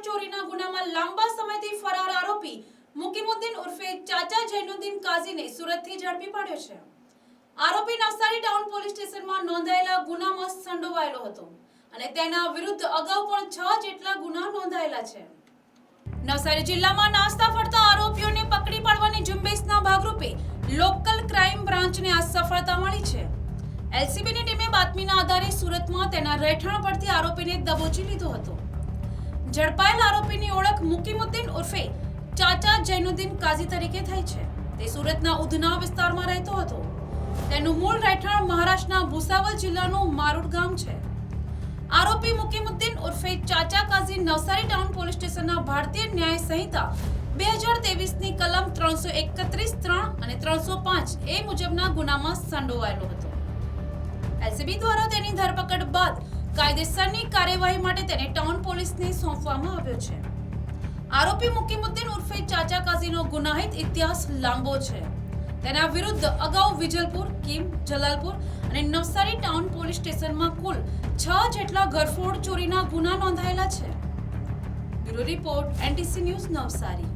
ચોરીના ગુનામાં લાંબા સમયથી ફરાર આરોપી મુકીમુદ્દીન ઉર્ફે ચાચા જૈનુદ્દીન કાઝીને સુરતથી ઝડપી પાડ્યો છે। આરોપી નવસારી ટાઉન પોલીસ સ્ટેશનમાં નોંધાયેલા ગુનામાં સંડોવાયેલો હતો અને તેના વિરુદ્ધ અગાઉ પણ 6 જેટલા ગુના નોંધાયેલા છે। નવસારી જિલ્લામાં નાસ્તા ફરતા આરોપીઓને પકડી પાડવાની ઝુંબેશના ભાગરૂપે લોકલ ક્રાઇમ બ્રાન્ચને આ સફળતા મળી છે। એલસીબીની ટીમે બાતમીના આધારે સુરતમાં તેના રહેઠાણ પરથી આરોપીને દબોચી લીધો હતો। ઝડપાયેલ આરોપીની ઓળખ મુકીમુદ્દીન ઉર્ફે ચાચા જૈનુદ્દીન કાઝી તરીકે થઈ છે। તે સુરતના ઉધના વિસ્તારમાં રહેતો હતો। તેનું મૂળ રહેઠાણ મહારાષ્ટ્રના ભુસાવલ જિલ્લાનું મારુડ ગામ છે। આરોપી મુકીમુદ્દીન ઉર્ફે ચાચા કાઝી નવસારી ટાઉન પોલીસ સ્ટેશનના ભારતીય ન્યાય સંહિતા 2023ની કલમ 331(3) અને 305 એ મુજબના ગુનામાં સંડોવાયેલો હતો। એલસીબી દ્વારા તેની ધરપકડ બાદ કાયદેસરની કાર્યવાહી માટે તેને ટાઉન પોલીસને સોંપવામાં આવ્યો છે। આરોપી મુકીમુદ્દીન ઉર્ફે ચાચા કાઝીનો ગુનાહિત ઇતિહાસ લાંબો છે। તેના વિરુદ્ધ અગાઉ વિજલપુર, કીમ, જલાલપુર અને નવસારી ટાઉન પોલીસ સ્ટેશનમાં કુલ 6 જેટલા ઘરફોડ ચોરીના ગુના નોંધાયેલા છે। Bureau report, NTC news, Navsari.